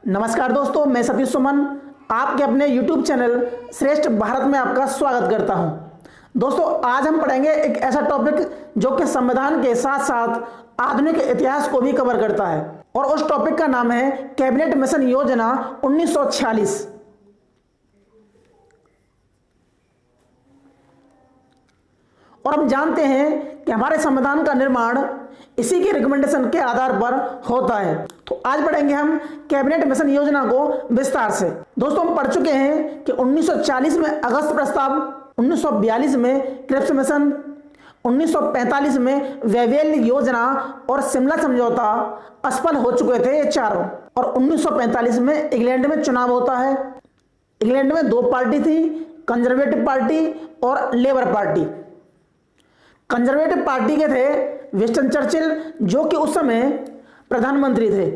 नमस्कार दोस्तों, मैं सतीश सुमन आपके अपने YouTube चैनल श्रेष्ठ भारत में आपका स्वागत करता हूं। दोस्तों, आज हम पढ़ेंगे एक ऐसा टॉपिक जो कि संविधान के साथ साथ आधुनिक इतिहास को भी कवर करता है, और उस टॉपिक का नाम है कैबिनेट मिशन योजना 1946। और हम जानते हैं कि हमारे संविधान का निर्माण इसी के रिकमेंडेशन के आधार पर होता है। तो आज पढ़ेंगे हम कैबिनेट मिशन योजना को विस्तार से। दोस्तों, हम पढ़ चुके हैं कि 1940 में अगस्त प्रस्ताव, 1942 में क्रिप्स मिशन, 1945 में वेवेल योजना और शिमला समझौता असफल हो चुके थे ये चारों। और 1945 में इंग्लैंड में चुनाव होता है। इंग्लैंड में दो पार्टी थी, कंजर्वेटिव पार्टी और लेबर पार्टी। कंजर्वेटिव पार्टी के थे विंस्टन चर्चिल, जो कि उस समय प्रधानमंत्री थे,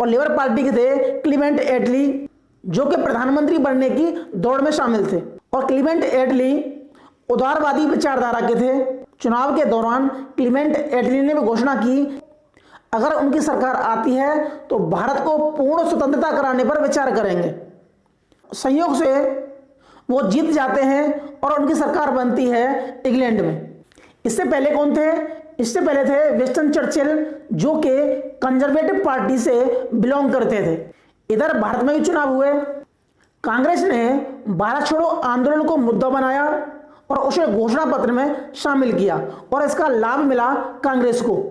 और लेबर पार्टी के थे क्लीमेंट एटली, जो कि प्रधानमंत्री बनने की दौड़ में शामिल थे। और क्लीमेंट एटली उदारवादी विचारधारा के थे। चुनाव के दौरान क्लीमेंट एटली ने भी घोषणा की अगर उनकी सरकार आती है तो भारत को पूर्ण स्वतंत्रता कराने पर विचार करेंगे। संयोग से वो जीत जाते हैं और उनकी सरकार बनती है इंग्लैंड में। इससे पहले कौन थे? इससे पहले थे विंस्टन चर्चिल, जो कि कंजर्वेटिव पार्टी से बिलोंग करते थे। इधर भारत में भी चुनाव हुए। कांग्रेस ने भारत छोड़ो आंदोलन को मुद्दा बनाया और उसे घोषणा पत्र में शामिल किया, और इसका लाभ मिला कांग्रेस को।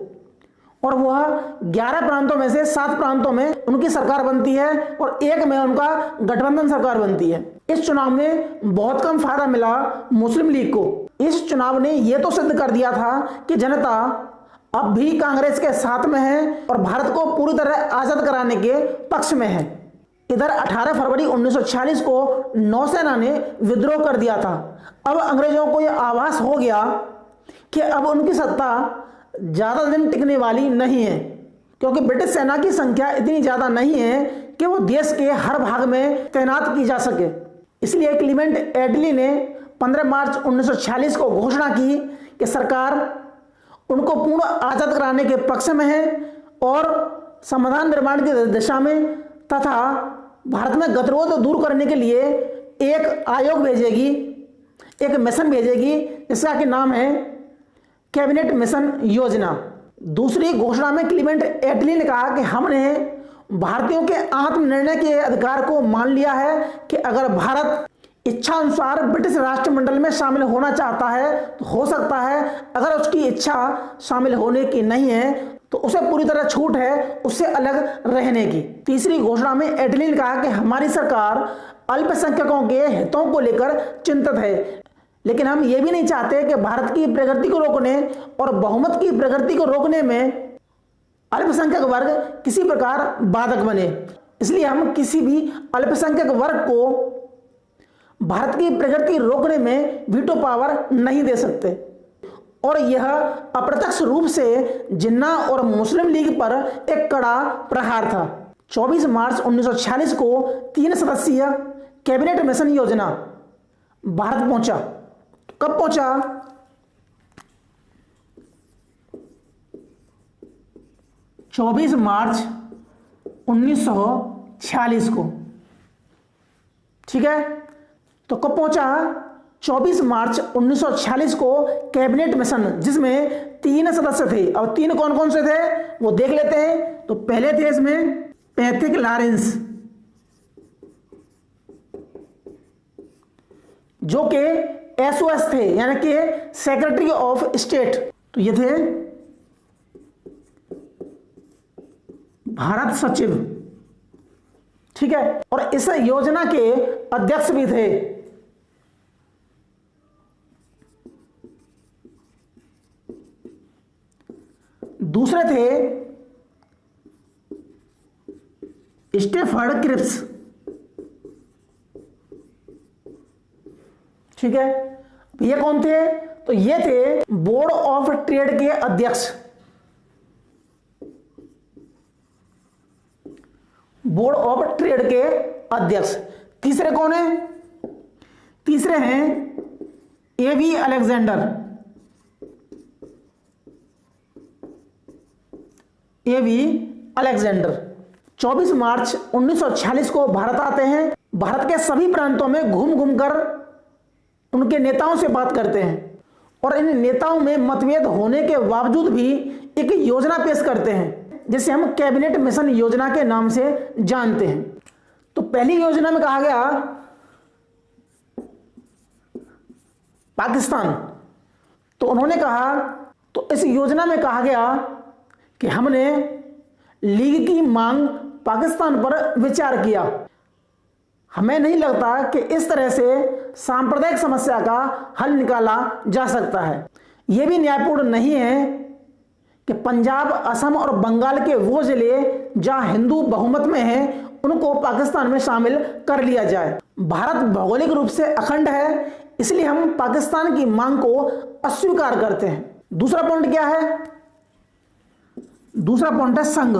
और वह 11 प्रांतों में से 7 प्रांतों में उनकी सरकार बनती है और एक में उनका गठबंधन सरकार बनती है। इस चुनाव में बहुत कम फायदा मिला मुस्लिम लीग को। इस चुनाव ने यह तो सिद्ध कर दिया था कि जनता अब भी कांग्रेस के साथ में है और भारत को पूरी तरह आजाद कराने के पक्ष में है। इधर 18 फरवरी 1946 को नौसेना ने विद्रोह कर दिया था। अब अंग्रेजों को यह आभास हो गया कि अब उनकी सत्ता ज्यादा दिन टिकने वाली नहीं है, क्योंकि ब्रिटिश सेना की संख्या इतनी ज्यादा नहीं है कि वो देश के हर भाग में तैनात की जा सके। इसलिए क्लीमेंट एटली ने 15 मार्च 1946 को घोषणा की कि सरकार उनको पूर्ण आजाद कराने के पक्ष में है और संविधान निर्माण की दिशा में तथा भारत में गतिरोध दूर करने के लिए एक आयोग भेजेगी, एक मिशन भेजेगी, जिसका कि नाम है कैबिनेट मिशन योजना। दूसरी घोषणा में क्लीमेंट एटली ने कहा कि हमने भारतीयों के आत्मनिर्णय के अधिकार को मान लिया है कि अगर भारत इच्छा अनुसार ब्रिटिश राष्ट्रमंडल में शामिल होना चाहता है तो हो सकता है, अगर उसकी इच्छा शामिल होने की नहीं है तो उसे पूरी तरह छूट है उससे अलग रहने की। तीसरी घोषणा में एटली ने कहा कि हमारी सरकार अल्पसंख्यकों के हितों को लेकर चिंतित है, लेकिन हम ये भी नहीं चाहते कि भारत की प्रगति को रोकने और बहुमत की प्रगति को रोकने में अल्पसंख्यक वर्ग किसी प्रकार बाधक बने। इसलिए हम किसी भी अल्पसंख्यक वर्ग को भारत की प्रगति रोकने में वीटो पावर नहीं दे सकते। और यह अप्रत्यक्ष रूप से जिन्ना और मुस्लिम लीग पर एक कड़ा प्रहार था। 24 मार्च 1946 को 3 सदस्यीय कैबिनेट मिशन योजना भारत पहुंचा। कब पहुंचा? 24 मार्च 1946 को। ठीक है, तो कब पहुंचा? 24 मार्च 1946 को कैबिनेट मिशन, जिसमें 3 सदस्य थे। अब 3 कौन कौन से थे वो देख लेते हैं। तो पहले थे इसमें पैट्रिक लॉरेंस, जो कि एसओएस थे, यानी कि सेक्रेटरी ऑफ स्टेट। तो ये थे भारत सचिव। ठीक है, और इस योजना के अध्यक्ष भी थे दूसरे थे स्टेफर्ड क्रिप्स। ठीक है, ये कौन थे? तो ये थे बोर्ड ऑफ ट्रेड के अध्यक्ष। बोर्ड ऑफ ट्रेड के अध्यक्ष। तीसरे कौन है? तीसरे हैं एवी अलेक्जेंडर। एवी अलेक्जेंडर। 24 मार्च 1946 को भारत आते हैं। भारत के सभी प्रांतों में घूम घूम कर उनके नेताओं से बात करते हैं और इन नेताओं में मतभेद होने के बावजूद भी एक योजना पेश करते हैं जिसे हम कैबिनेट मिशन योजना के नाम से जानते हैं। तो पहली योजना में कहा गया पाकिस्तान, तो उन्होंने कहा, तो इस योजना में कहा गया कि हमने लीग की मांग पाकिस्तान पर विचार किया। हमें नहीं लगता कि इस तरह से सांप्रदायिक समस्या का हल निकाला जा सकता है। यह भी न्यायपूर्ण नहीं है कि पंजाब, असम और बंगाल के वो जिले जहां हिंदू बहुमत में हैं उनको पाकिस्तान में शामिल कर लिया जाए। भारत भौगोलिक रूप से अखंड है, इसलिए हम पाकिस्तान की मांग को अस्वीकार करते हैं। दूसरा पॉइंट क्या है? दूसरा पॉइंट है संघ।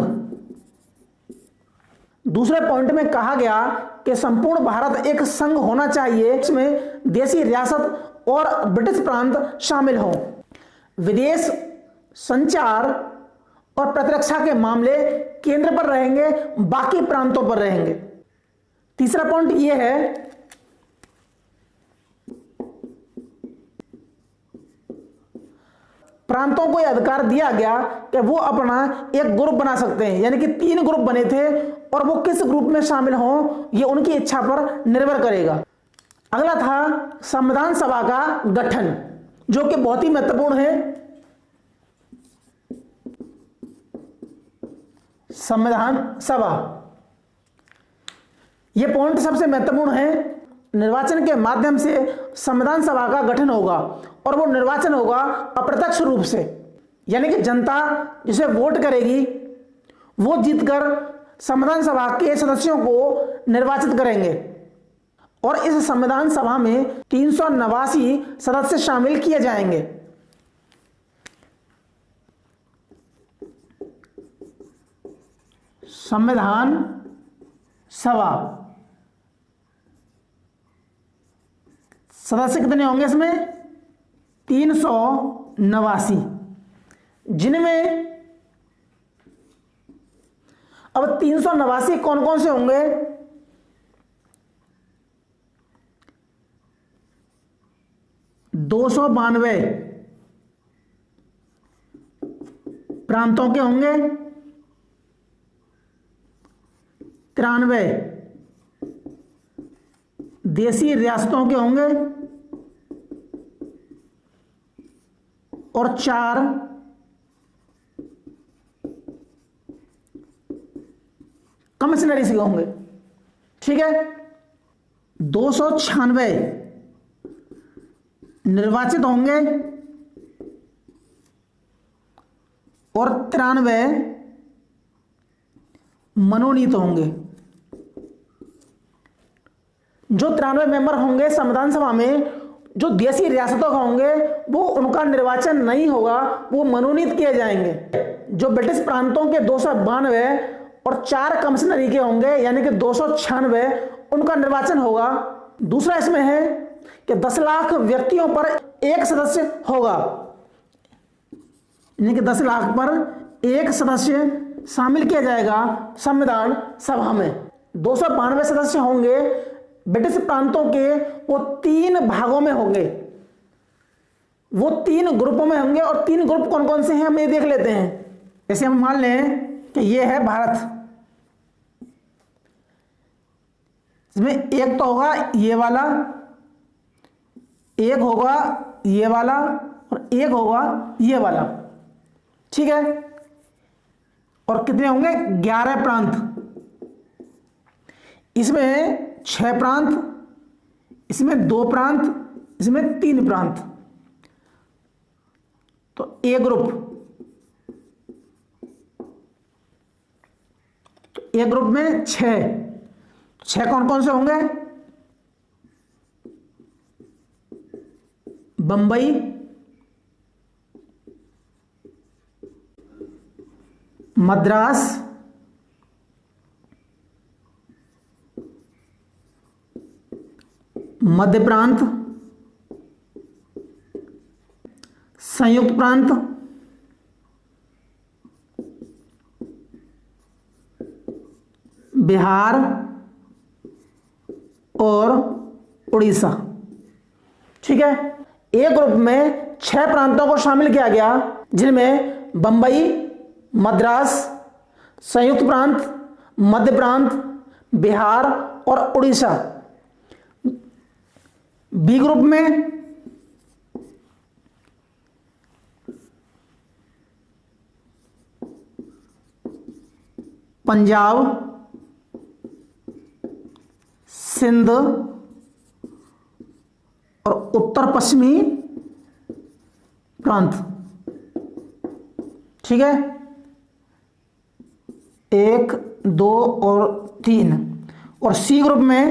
दूसरे पॉइंट में कहा गया कि संपूर्ण भारत एक संघ होना चाहिए, इसमें देशी रियासत और ब्रिटिश प्रांत शामिल हों। विदेश, संचार और प्रतिरक्षा के मामले केंद्र पर रहेंगे, बाकी प्रांतों पर रहेंगे। तीसरा पॉइंट यह है प्रांतों को यह अधिकार दिया गया कि वो अपना एक ग्रुप बना सकते हैं, यानी कि 3 ग्रुप बने थे और वो किस ग्रुप में शामिल हों ये उनकी इच्छा पर निर्भर करेगा। अगला था संविधान सभा का गठन, जो कि बहुत ही महत्वपूर्ण है। संविधान सभा, यह पॉइंट सबसे महत्वपूर्ण है। निर्वाचन के माध्यम से संविधान सभा का गठन होगा और वो निर्वाचन होगा अप्रत्यक्ष रूप से, यानी कि जनता जिसे वोट करेगी वो जीतकर संविधान सभा के सदस्यों को निर्वाचित करेंगे और इस संविधान सभा में 389 सदस्य शामिल किए जाएंगे। संविधान सभा सदस्य कितने होंगे इसमें? 389, जिनमें अब 389 कौन कौन से होंगे? दो 292 प्रांतों के होंगे, 93 देशी रियासतों के होंगे और 4 कमिश्नरीज के होंगे। ठीक है, 296 निर्वाचित होंगे और 93 मनोनीत होंगे। जो 93 मेंबर होंगे संविधान सभा में, जो देशी रियासतों का होंगे वो उनका निर्वाचन नहीं होगा, वो मनोनीत किए जाएंगे। जो ब्रिटिश प्रांतों के 292 और 4 कमिश्नरी के होंगे यानी कि 296, उनका निर्वाचन होगा। दूसरा इसमें है कि 10 लाख व्यक्तियों पर एक सदस्य होगा, यानी कि 10 लाख पर एक सदस्य शामिल किया जाएगा संविधान सभा में। 292 सदस्य होंगे ब्रिटिश प्रांतों के, वो 3 भागों में होंगे, वो 3 ग्रुपों में होंगे और 3 ग्रुप कौन कौन से हैं हम ये देख लेते हैं। जैसे हम मान लें कि ये है भारत, इसमें एक तो होगा ये वाला, एक होगा ये वाला और एक होगा ये वाला। ठीक है, और कितने होंगे? 11 प्रांत। इसमें 6 प्रांत, इसमें 2 प्रांत, इसमें 3 प्रांत। तो ए ग्रुप, तो ए ग्रुप में 6 कौन कौन से होंगे? बंबई, मद्रास, मध्य प्रांत, संयुक्त प्रांत, बिहार और उड़ीसा। ठीक है, ए ग्रुप में 6 प्रांतों को शामिल किया गया, जिनमें बंबई, मद्रास, संयुक्त प्रांत, मध्य प्रांत, बिहार और उड़ीसा। बी ग्रुप में पंजाब, सिंध और उत्तर पश्चिमी प्रांत। ठीक है, 1, 2 और 3। और सी ग्रुप में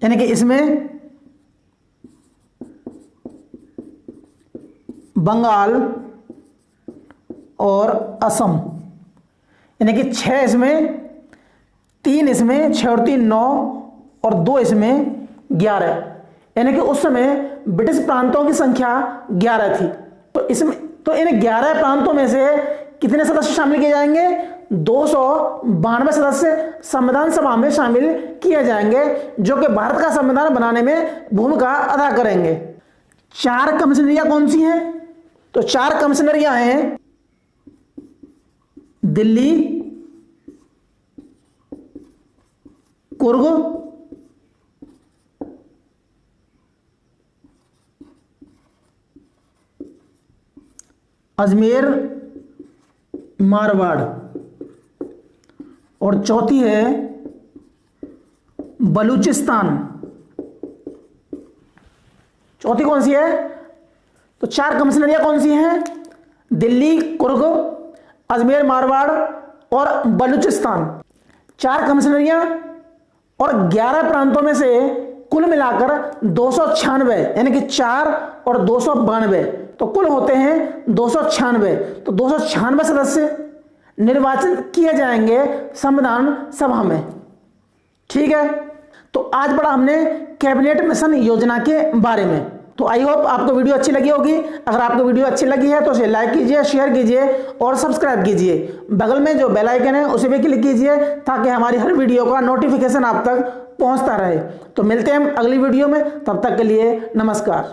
यानी कि इसमें बंगाल और असम, यानी कि 6 इसमें, 3 इसमें, 6 और 3 9 और 2 इसमें 11, यानी कि उस समय ब्रिटिश प्रांतों की संख्या 11 थी। तो इन 11 प्रांतों में से कितने सदस्य शामिल किए जाएंगे? 292 सदस्य संविधान सभा में शामिल किए जाएंगे, जो कि भारत का संविधान बनाने में भूमिका अदा करेंगे। 4 कमिश्नरियां कौन सी हैं? तो 4 कमिश्नरियां हैं दिल्ली, कुर्ग, अजमेर, मारवाड़, और चौथी है बलूचिस्तान। चौथी कौन सी है? तो 4 कमिश्नरियां कौन सी हैं? दिल्ली, कुर्ग, अजमेर, मारवाड़ और बलूचिस्तान। 4 कमिश्नरियां और 11 प्रांतों में से कुल मिलाकर 296, यानी कि 4 और 292, तो कुल होते हैं 296। तो 296 सदस्य निर्वाचित किए जाएंगे संविधान सभा में। ठीक है, तो आज पढ़ा हमने कैबिनेट मिशन योजना के बारे में। तो आई होप आपको वीडियो अच्छी लगी होगी। अगर आपको वीडियो अच्छी लगी है तो उसे लाइक कीजिए, शेयर कीजिए और सब्सक्राइब कीजिए। बगल में जो बेल आइकन है उसे भी क्लिक कीजिए, ताकि हमारी हर वीडियो का नोटिफिकेशन आप तक पहुंचता रहे। तो मिलते हैं हम अगली वीडियो में, तब तक के लिए नमस्कार।